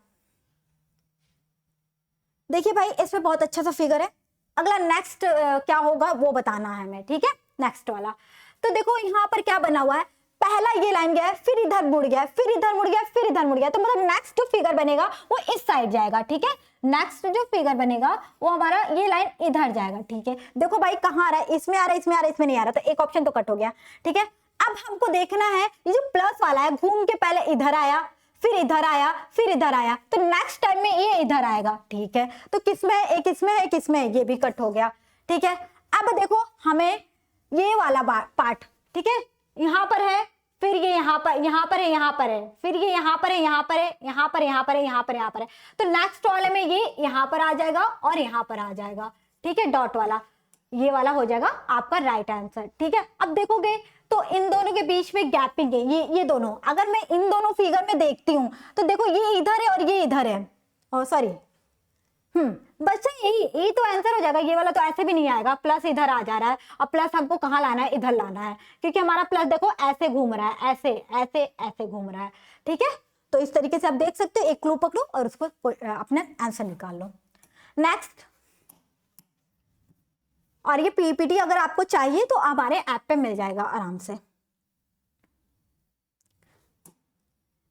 देखिए भाई इसमें बहुत अच्छा सा फिगर है, अगला नेक्स्ट क्या होगा वो बताना है हमें, ठीक है, नेक्स्ट वाला। तो देखो यहाँ पर क्या बना हुआ है, पहला ये लाइन गया है, फिर इधर मुड़ गया, फिर इधर मुड़ गया, फिर इधर मुड़ गया, तो मतलब नेक्स्ट जो फिगर बनेगा वो इस साइड जाएगा, ठीक है। नेक्स्ट जो फिगर बनेगा वो हमारा ये लाइन इधर जाएगा, ठीक है। देखो भाई कहाँ आ रहा है, इसमें आ रहा है, इसमें आ रहा है, इसमें नहीं आ रहा, तो एक ऑप्शन तो कट हो गया, ठीक है। अब हमको देखना है ये जो प्लस वाला है घूम के पहले इधर आया, फिर इधर आया, फिर इधर आया, तो नेक्स्ट टाइम में ये इधर आएगा, ठीक है। तो किसमें, एक इसमें है, एक इसमें, ये भी कट हो गया, ठीक है। अब देखो हमें ये वाला पार्ट, ठीक है, यहाँ पर है, फिर ये यहाँ पर है, यहाँ पर है, फिर ये यहाँ पर है, यहाँ पर है, यहाँ पर, यहाँ पर है, यहाँ पर, यहाँ पर है, तो नेक्स्ट वाले में ये यहाँ पर आ जाएगा और यहाँ पर आ जाएगा, ठीक है। डॉट वाला ये वाला हो जाएगा आपका राइट आंसर, ठीक है। अब देखोगे तो इन दोनों के बीच में गैपिंग है, ये दोनों, अगर मैं इन दोनों फिगर में देखती हूँ तो देखो ये इधर है और ये इधर है, और सॉरी बच्चा यही तो आंसर हो जाएगा। ये वाला तो ऐसे भी नहीं आएगा, प्लस इधर आ जा रहा है, और प्लस हमको कहाँ लाना है, इधर लाना है, क्योंकि हमारा प्लस देखो ऐसे घूम रहा है, ऐसे ऐसे ऐसे घूम रहा है, ठीक है। तो इस तरीके से आप देख सकते हो, एक क्लू पकड़ो और उसको अपना आंसर निकाल लो। नेक्स्ट, और ये पीपीटी अगर आपको चाहिए तो हमारे ऐप पे मिल जाएगा आराम से।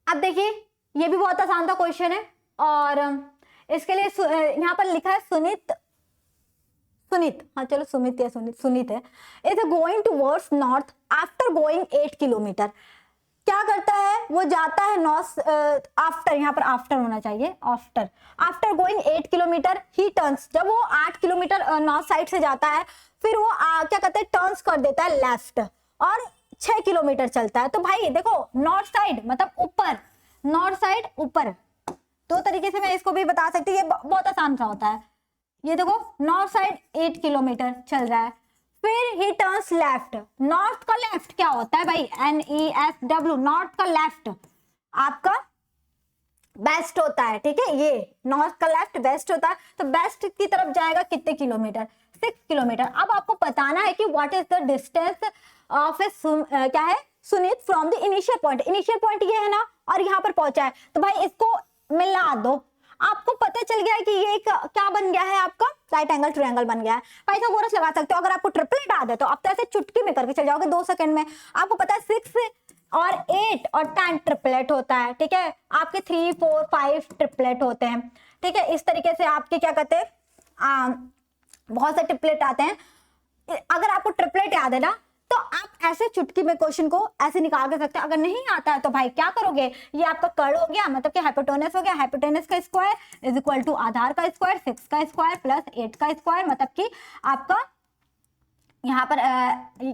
अब देखिए ये भी बहुत आसान सा क्वेश्चन है, और इसके लिए यहाँ पर लिखा है सुनीत, हाँ चलो सुमित या सुनीत है, is going towards north after going 8 kilometre. क्या करता है, वो जाता है नॉर्थ आफ्टर, यहाँ पर आफ्टर होना चाहिए, आफ्टर गोइंग 8 किलोमीटर ही टर्न्स, जब वो 8 किलोमीटर नॉर्थ साइड से जाता है, फिर वो क्या कहते हैं, टर्न्स कर देता है लेफ्ट और 6 किलोमीटर चलता है। तो भाई देखो नॉर्थ साइड मतलब ऊपर, नॉर्थ साइड ऊपर, दो तरीके से मैं इसको भी बता सकती हूँ, ये बहुत आसान सा होता है। ये देखो नॉर्थ साइड 8 किलोमीटर चल रहा है, फिर ही टर्न्स लेफ्ट, नॉर्थ का लेफ्ट क्या होता है भाई, NESW, नॉर्थ का लेफ्ट आपका वेस्ट होता है, ठीक है। ये नॉर्थ का लेफ्ट वेस्ट होता है, तो वेस्ट की तरफ जाएगा कितने किलोमीटर, 6 किलोमीटर। अब आपको बताना है कि what is the distance of A क्या है Sunit from the initial point, initial point ये है ना, और यहाँ पर पहुंचा है, तो भाई इसको मिला दो, आपको पता चल गया है कि ये क्या बन गया है, आपका राइट एंगल ट्रायंगल बन गया है। पाइथागोरस लगा सकते हो, अगर आपको ट्रिपलेट आ जाए तो आप तो ऐसे चुटकी में करके चल जाओगे 2 सेकंड में। आपको पता है 6 और 8 और 10 ट्रिपलेट होता है, ठीक है। आपके 3, 4, 5 ट्रिपलेट होते हैं, ठीक है। इस तरीके से आपके क्या कहते हैं, बहुत से ट्रिपलेट आते हैं। अगर आपको ट्रिपलेट याद है ना, तो आप ऐसे चुटकी में क्वेश्चन को ऐसे निकाल के सकते हैं। अगर नहीं आता है तो भाई क्या करोगे, ये आपका कर्ड हो गया, मतलब कि हाइपोटेनस हो गया, हाइपोटेनस का स्क्वायर इज इक्वल टू आधार का स्क्वायर, 6 का स्क्वायर प्लस 8 का स्क्वायर, मतलब कि आपका यहाँ पर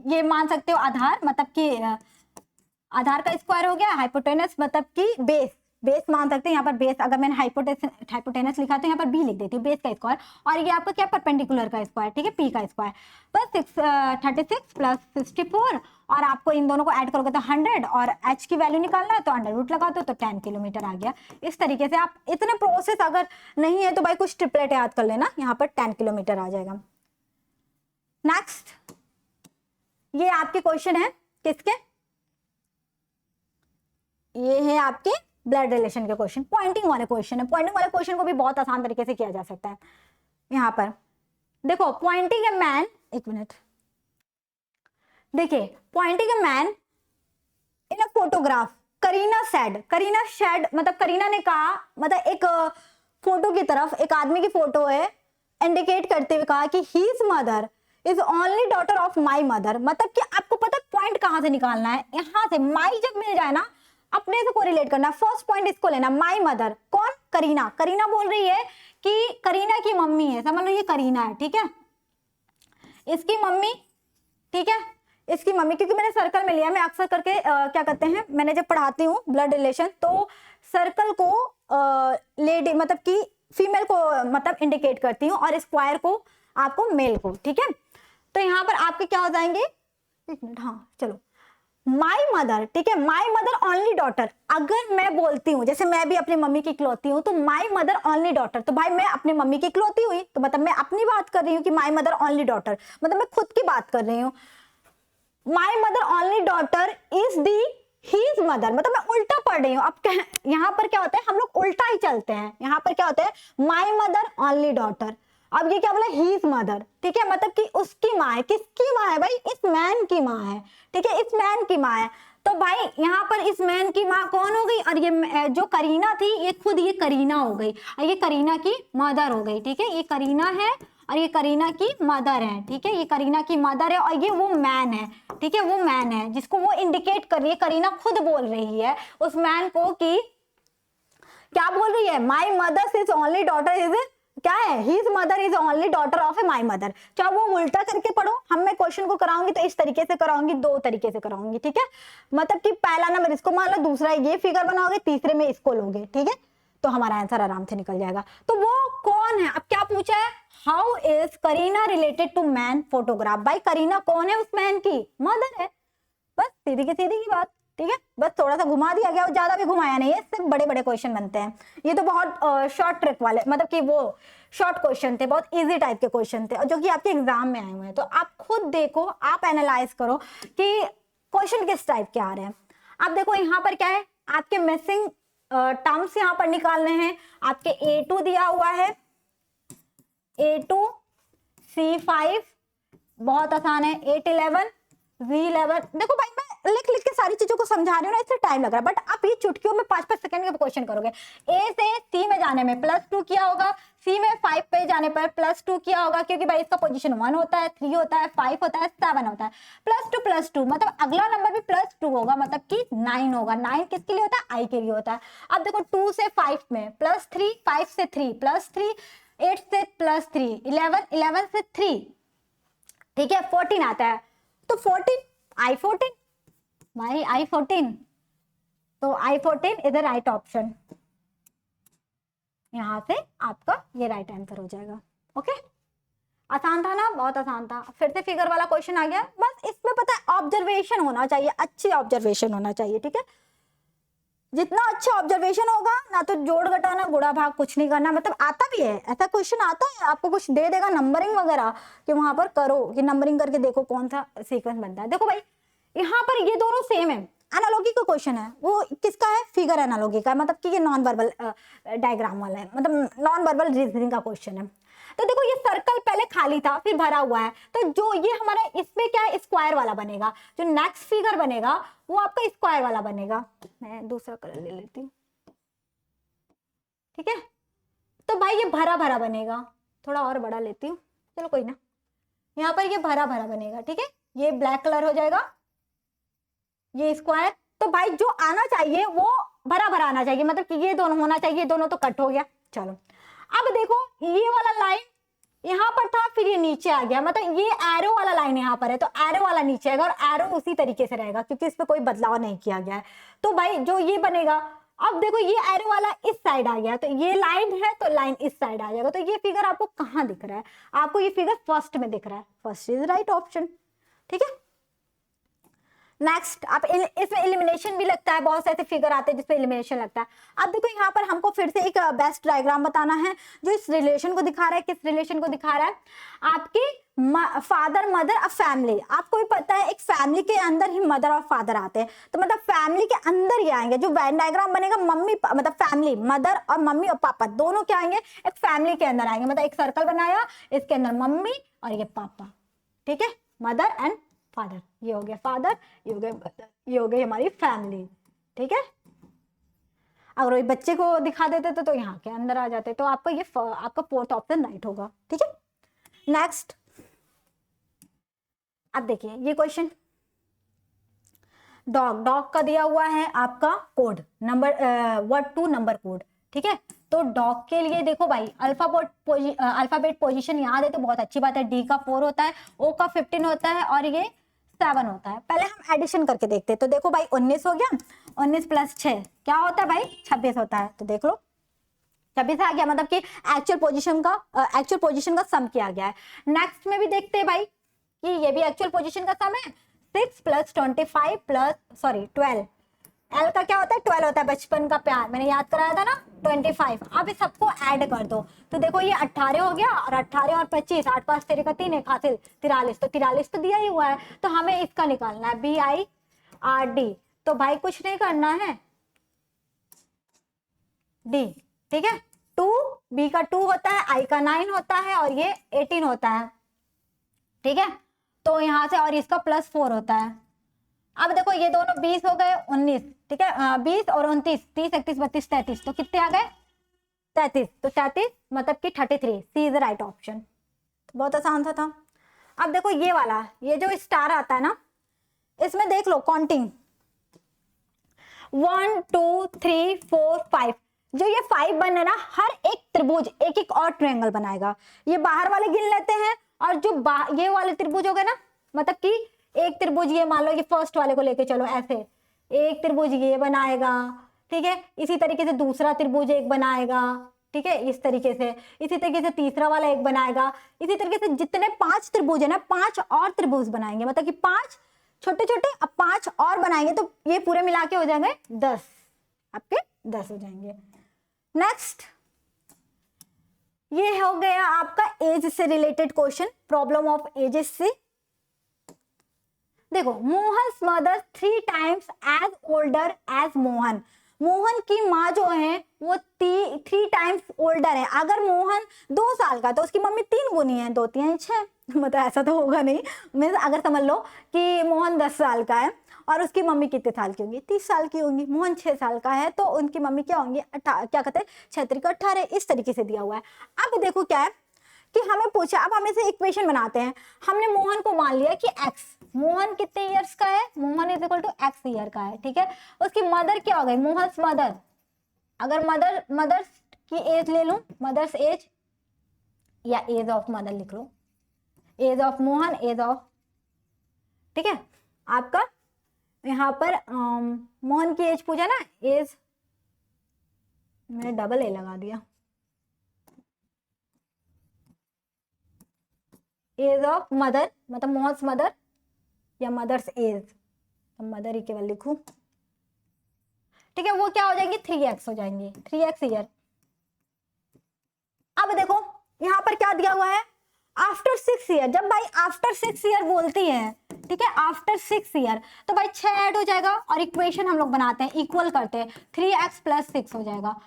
ये मान सकते हो आधार, मतलब कि आधार का स्क्वायर हो गया, हाइपोटेनस मतलब कि बेस मान सकते हैं। यहाँ पर बेस, अगर मैंने हाइपोटेनस लिखा तो यहाँ पर बी लिख देती हूँ, बेस का स्क्वायर, और ये आपका क्या परपेंडिकुलर का स्क्वायर, ठीक है, पी का स्क्वायर, बस 36 प्लस 64, और आपको इन दोनों को ऐड करोगे तो 100, और एच की वैल्यू निकालना है तो अंडर रूट लगा दो तो 10 किलोमीटर आ गया। इस तरीके से आप इतने प्रोसेस अगर नहीं है तो भाई कुछ ट्रिपलेट याद कर लेना, यहाँ पर 10 किलोमीटर आ जाएगा। नेक्स्ट, ये आपके क्वेश्चन है किसके, ये है आपके ब्लड रिलेशन के क्वेश्चन, पॉइंटिंग वाले क्वेश्चन है। पॉइंटिंग वाले क्वेश्चन को भी बहुत आसान तरीके से किया जा सकता है। यहाँ पर देखो पॉइंटिंग ए मैन, एक मिनट देखिए, pointing a man in a photograph, Kareena said मतलब करीना ने कहा, मतलब एक फोटो की तरफ, एक आदमी की फोटो है, इंडिकेट करते हुए कहा कि his mother is only daughter of my mother, मतलब कि आपको पता पॉइंट कहां से निकालना है, यहां से माई जब मिल जाए ना अपने से कोरिलेट करना, फर्स्ट पॉइंट इसको लेना, माई मदर, कौन, करीना बोल रही है कि करीना की मम्मी है, समझ लो ये करीना है, ठीक है, इसकी मम्मी, ठीक है, इसकी मम्मी, क्योंकि मैंने सर्कल में लिया, मैं अक्सर करके क्या कहते हैं, मैंने जब पढ़ाती हूँ ब्लड रिलेशन तो सर्कल को लेडी मतलब कि फीमेल को मतलब इंडिकेट करती हूँ, और स्क्वायर को आपको मेल को, ठीक है। तो यहाँ पर आपके क्या हो जाएंगे, एक मिनट, हाँ चलो, माई मदर, ठीक है, माई मदर ओनली डॉटर, अगर मैं बोलती हूँ जैसे मैं भी अपनी मम्मी की इकलौती हूँ, तो माई मदर ओनली डॉटर, तो भाई मैं अपनी मम्मी की इकलौती हुई, तो मतलब मैं अपनी बात कर रही हूँ कि माई मदर ओनली डॉटर, मतलब मैं खुद की बात कर रही हूँ। My mother only daughter is the his mother, मतलब मैं उल्टा पढ़ रही हूँ। अब यहाँ पर क्या होता है, हम लोग उल्टा ही चलते हैं, यहाँ पर क्या होता है, माई मदर ओनली डॉटर, अब ये क्या बोला, हीज मदर, ठीक है, मतलब कि उसकी माँ है, किसकी माँ है भाई, इस मैन की माँ है, ठीक है, इस मैन की माँ है। तो भाई यहाँ पर इस मैन की माँ कौन हो गई, और ये जो करीना थी ये खुद ये करीना हो गई, और ये करीना की मदर हो गई। ठीक है, ये करीना है और ये करीना की मदर है। ठीक है, ये करीना की मदर है और ये वो मैन है। ठीक है, वो मैन है जिसको वो इंडिकेट कर रही है, करीना खुद बोल रही है उस मैन को कि क्या बोल रही है, my mother is only daughter is क्या है, his mother is only daughter of A my mother. चाहे वो उल्टा करके पढ़ो, हम मैं क्वेश्चन को कराऊंगी तो इस तरीके से कराऊंगी, दो तरीके से कराऊंगी। ठीक है, मतलब कि पहला नंबर इसको मान लो, दूसरा ये फिगर बनाओगे, तीसरे में इसको लोगे। ठीक है, तो हमारा आंसर आराम से निकल जाएगा। तो वो कौन है, अब क्या पूछा है, how is Kareena related to man photograph. भाई करीना कौन है, उस मैन की मदर है, बस सीधी की सीधी की बात। ठीक है, बस थोड़ा सा घुमा दिया गया, ज्यादा भी घुमाया नहीं है, सिर्फ बड़े बड़े क्वेश्चन बनते हैं। ये तो बहुत शॉर्ट ट्रिक वाले, मतलब कि वो शॉर्ट क्वेश्चन थे, बहुत इजी टाइप के क्वेश्चन थे, और जो कि आपके एग्जाम में आए हुए हैं। तो आप खुद देखो, आप एनालाइज करो कि क्वेश्चन किस टाइप के आ रहे हैं। आप देखो यहाँ पर क्या है, आपके मिसिंग टर्म्स यहाँ पर निकालने हैं। आपके A2 दिया हुआ है, A2 C5 बहुत आसान है, 8 11 V11। देखो भाई मैं लिख लिख के सारी चीजों को समझा रही हूँ ना, इससे टाइम लग रहा है, बट आप ये चुटकियों में 5-5 सेकंड के क्वेश्चन करोगे। A से C में जाने में +2 किया होगा, C में 5 पे जाने पर +2 किया होगा, क्योंकि भाई इसका पोजीशन 1 होता है, 3 होता है, 5 होता है, 7 होता है। +2 मतलब अगला नंबर भी +2 होगा, मतलब कि 9 होगा। 9 किसके लिए होता है, I के लिए होता है। अब देखो 2 से 5 में +3, 5 से 3 +3, 8 से +3 11, 11 से 3, ठीक है 14 आता है। तो 14 I14 भाई, I14, तो I14 इधर राइट ऑप्शन, यहां से आपका ये राइट आंसर हो जाएगा। ओके, आसान था ना, बहुत आसान था। फिर से फिगर वाला क्वेश्चन आ गया। बस इसमें पता है ऑब्जर्वेशन होना चाहिए, अच्छी ऑब्जर्वेशन होना चाहिए। ठीक है, जितना अच्छा ऑब्जर्वेशन होगा ना, तो जोड़ घटाना गुणा भाग कुछ नहीं करना। मतलब आता भी है, ऐसा क्वेश्चन आता है, आपको कुछ दे देगा नंबरिंग वगैरह कि वहां पर करो, कि नंबरिंग करके देखो कौन सा सीक्वेंस बनता है। देखो भाई यहाँ पर ये दोनों सेम है, एनालॉगी का क्वेश्चन है। वो किसका है, फिगर एनालॉगी का, मतलब कि ये नॉन वर्बल डायग्राम वाला है, मतलब नॉन वर्बल रीजनिंग का क्वेश्चन है। तो देखो ये सर्कल पहले खाली था, फिर भरा हुआ है, तो जो ये हमारा इसमें क्या है, स्क्वायर वाला बनेगा। जो नेक्स्ट फिगर बनेगा वो आपका स्क्वायर वाला बनेगा। मैं दूसरा कलर ले लेती हूँ। ठीक है, तो भाई ये भरा भरा बनेगा, थोड़ा और बड़ा लेती हूँ, चलो कोई ना। यहाँ पर ये भरा भरा बनेगा। ठीक है, ये ब्लैक कलर हो जाएगा, ये स्क्वायर। तो भाई जो आना चाहिए वो भरा भरा आना चाहिए, मतलब कि ये दोनों होना चाहिए, दोनों तो कट हो गया। चलो अब देखो ये वाला लाइन यहाँ पर था, फिर ये नीचे आ गया, मतलब ये एरो वाला लाइन यहाँ पर है, तो एरो वाला नीचे आएगा, और एरो उसी तरीके से रहेगा क्योंकि इस पे कोई बदलाव नहीं किया गया है। तो भाई जो ये बनेगा, अब देखो ये एरो वाला इस साइड आ गया, तो ये लाइन है तो लाइन इस साइड आ जाएगा। तो ये फिगर आपको कहाँ दिख रहा है, आपको ये फिगर फर्स्ट में दिख रहा है, फर्स्ट इज राइट ऑप्शन। ठीक है, नेक्स्ट आप इसमें एलिमिनेशन भी लगता है, बहुत से ऐसे फिगर आते हैं जिसमें एलिमिनेशन लगता है। अब देखो यहाँ पर हमको फिर से एक बेस्ट डायग्राम बताना है जो इस रिलेशन को दिखा रहा है। किस रिलेशन को दिखा रहा है, आपकी फादर मदर और फैमिली। आपको भी पता है एक फैमिली के अंदर ही मदर और फादर आते हैं, तो मतलब फैमिली के अंदर ही आएंगे। जो वेन डायग्राम बनेगा, मम्मी मतलब फैमिली, मदर और मम्मी और पापा दोनों क्या आएंगे, एक फैमिली के अंदर आएंगे। मतलब एक सर्कल बनाया, इसके अंदर मम्मी और ये पापा। ठीक है, मदर एंड फादर, ये हो गया फादर, ये हो गया मदर, ये हो गई हमारी फैमिली। ठीक है, अगर वही बच्चे को दिखा देते तो यहाँ के अंदर आ जाते, तो आपका ये आपका फोर्थ ऑप्शन राइट होगा। ठीक है, नेक्स्ट अब देखिए ये क्वेश्चन, डॉग, डॉग का दिया हुआ है आपका code number word 2 number code. ठीक है, तो डॉग के लिए देखो भाई अल्फाबेट पोजीशन याद है तो बहुत अच्छी बात है। डी का 4 होता है, ओ का 15 होता है और ये 7 होता है। पहले हम एडिशन करके देखते हैं। तो देखो भाई 19 हो गया, 19 + 6 क्या होता है भाई, 26 होता है। तो देख लो 26 आ गया, मतलब कि एक्चुअल पोजीशन का सम किया गया है। नेक्स्ट में भी देखते हैं भाई कि ये भी एक्चुअल पोजीशन का सम है। 6 + 25 + 12, एल का क्या होता है, 12 होता है, बचपन का प्यार, मैंने याद कराया था ना 25। अब इस सबको ऐड कर दो, तो देखो ये 18 हो गया, और 18 और 25, 8 5 13 का 3 एक हासिल 43, तो 43 तो दिया ही हुआ है। तो हमें इसका निकालना है BIRD। तो भाई कुछ नहीं करना है, डी। ठीक है, 2, बी का 2 होता है, आई का 9 होता है, और ये 18 होता है। ठीक है, तो यहां से और इसका +4 होता है। अब देखो ये दोनों 20 हो गए 19, ठीक है, 20 और 29, 30, 31, 32, 33, तो कितने आ गए 33, तो 33 मतलब कि 33, सी इज द राइट ऑप्शन। बहुत आसान सा था। अब देखो ये वाला, ये जो स्टार आता है ना, इसमें देख लो काउंटिंग 1 2 3 4 5, जो ये 5 बन है ना, हर एक त्रिभुज एक एक और ट्रायंगल बनाएगा। ये बाहर वाले गिन लेते हैं, और जो ये वाले त्रिभुज हो गए ना, मतलब कि एक त्रिभुज ये मान लो कि फर्स्ट वाले को लेके चलो, ऐसे एक त्रिभुज ये बनाएगा, ठीक है, इसी तरीके से दूसरा त्रिभुज एक बनाएगा, ठीक है, इस तरीके से, इसी तरीके से तीसरा वाला एक बनाएगा, इसी तरीके से जितने 5 त्रिभुज है ना, 5 और त्रिभुज बनाएंगे, मतलब कि 5 छोटे छोटे, अब 5 और बनाएंगे, तो ये पूरे मिला के हो जाएंगे 10, आपके 10 हो जाएंगे। नेक्स्ट, ये हो गया आपका एज से related question, problem of ages से। देखो, Mohan's mother 3 times age older age Mohan, Mohan की माँ जो है वो 3 टाइम्स ओल्डर है। अगर मोहन 2 साल का तो उसकी मम्मी 3 गुनी है, 2 3 6, मतलब ऐसा तो होगा नहीं, मैं अगर समझ लो कि मोहन 10 साल का है और उसकी मम्मी कितने साल की होंगी, 30 साल की होंगी। मोहन 6 साल का है तो उनकी मम्मी क्या होंगी, क्या कहते हैं 6 को 18, इस तरीके से दिया हुआ है। अब देखो क्या है कि हमें पूछा, अब हम इसे इक्वेशन बनाते हैं। हमने मोहन को मान लिया कि x, मोहन कितने इयर्स का है, Mohan is equal to x year का है, ठीक है। उसकी मदर क्या हो गई, मोहन्स मदर, अगर मदर्स की एज ले लूं, मदर्स एज या एज ऑफ मदर लिख लो, age of Mohan, age of, ठीक है, आपका यहाँ पर मोहन की एज पूछा ना, एज, मैंने डबल ए लगा दिया, एज ऑफ मदर मतलब मोहन्स मदर या मदर्स एज, तो मदर ही केवल लिखूं, ठीक है, वो क्या हो जाएंगी 3x हो जाएंगी, 3x ईयर। अब देखो यहां पर क्या दिया हुआ है, आफ्टर 6 ईयर, जब भाई आफ्टर 6 ईयर बोलती है, ठीक है, आफ्टर 6 ईयर, तो भाई 6 ऐड हो जाएगा और इक्वेशन हम लोग बनाते हैं, इक्वल करते हैं, 3x + 6 हो जाएगा।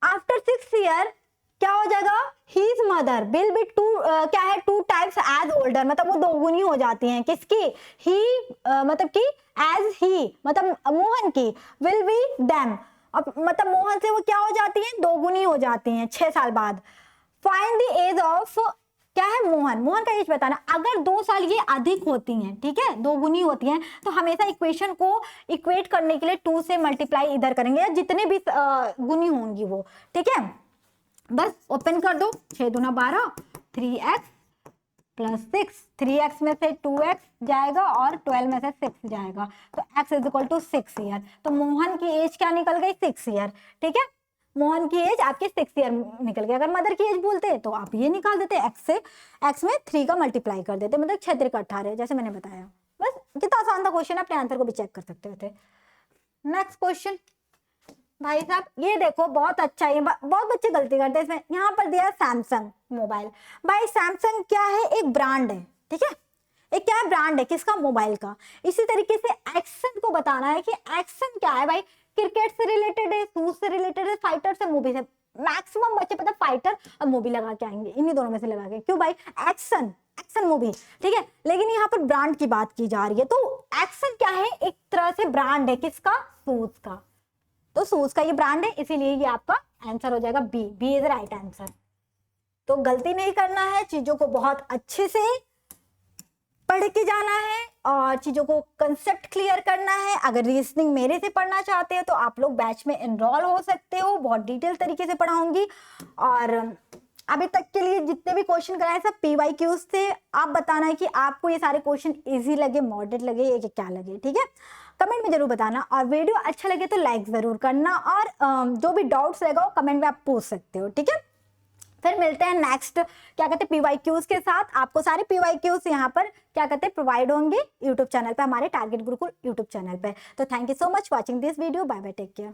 आफ्टर 6 ईयर क्या हो जाएगा, हीज मदर विल बी 2, क्या है 2 टाइम्स एज ओल्डर, मतलब वो 2 गुनी हो जाती हैं, किसकी, ही मतलब कि एज ही मतलब मोहन की, विल बी देम, अब मतलब मोहन से वो क्या हो जाती हैं 2 गुनी हो जाती हैं 6 साल बाद। फाइंड द एज ऑफ, क्या है मोहन, मोहन का एज बताना। अगर 2 साल ये अधिक होती हैं, ठीक है, 2 गुनी होती हैं, तो हमेशा इक्वेशन को इक्वेट करने के लिए 2 से मल्टीप्लाई इधर करेंगे, या जितने भी गुनी होंगी वो, ठीक है। बस ओपन कर दो, 6 दूना 12, 3x + 6, 3x में से 2x जाएगा और 12 में से 6 जाएगा, तो x is equal to 6 year. तो मोहन की एज क्या निकल गई 6 ईयर, ठीक है, मोहन की एज आपके 6 ईयर निकल गई। अगर मदर की एज बोलते तो आप ये निकाल देते, x से, x में 3 का मल्टीप्लाई कर देते, मतलब 6 3 18, जैसे मैंने बताया। बस कितना आसान था क्वेश्चन, अपने आंसर को भी चेक कर सकते थे। नेक्स्ट क्वेश्चन भाई साहब, ये देखो बहुत अच्छा है, बहुत बच्चे गलती करते हैं इसमें। यहाँ पर दिया सैमसंग मोबाइल, भाई सैमसंग क्या है, एक ब्रांड है, ठीक है, एक क्या है ब्रांड है किसका, मोबाइल का। इसी तरीके से एक्शन को बताना है कि एक्शन क्या है, भाई क्रिकेट से रिलेटेड है, शूज से रिलेटेड है, फाइटर से, मूवी से। मैक्सिमम बच्चे पता फाइटर और मूवी लगा के आएंगे, इन्हीं दोनों में से लगा के, क्यों भाई एक्शन, एक्शन मूवी, ठीक है। लेकिन यहाँ पर ब्रांड की बात की जा रही है, तो एक्शन क्या है, एक तरह से ब्रांड है किसका, शूज का, तो शूज का ये ब्रांड है, इसीलिए ये आपका आंसर हो जाएगा B, B is right answer. तो गलती नहीं करना है, चीजों को बहुत अच्छे से पढ़ के जाना है और चीजों को कंसेप्ट क्लियर करना है। अगर रीजनिंग मेरे से पढ़ना चाहते हो तो आप लोग बैच में एनरोल हो सकते हो, बहुत डिटेल तरीके से पढ़ाऊंगी। और अभी तक के लिए जितने भी क्वेश्चन कराए सब PYQs थे। आप बताना है कि आपको ये सारे क्वेश्चन इजी लगे, मॉडरेट लगे या क्या लगे, ठीक है, कमेंट में जरूर बताना। और वीडियो अच्छा लगे तो लाइक जरूर करना, और जो भी डाउट्स रहेगा वो कमेंट में आप पूछ सकते हो, ठीक है। फिर मिलते हैं नेक्स्ट क्या कहते हैं PYQs के साथ। आपको सारे PYQs यहाँ पर क्या कहते हैं प्रोवाइड होंगे यूट्यूब चैनल पे, हमारे टारगेट गुरुकुल यूट्यूब चैनल पे। तो thank you so much watching this video, bye bye, take care.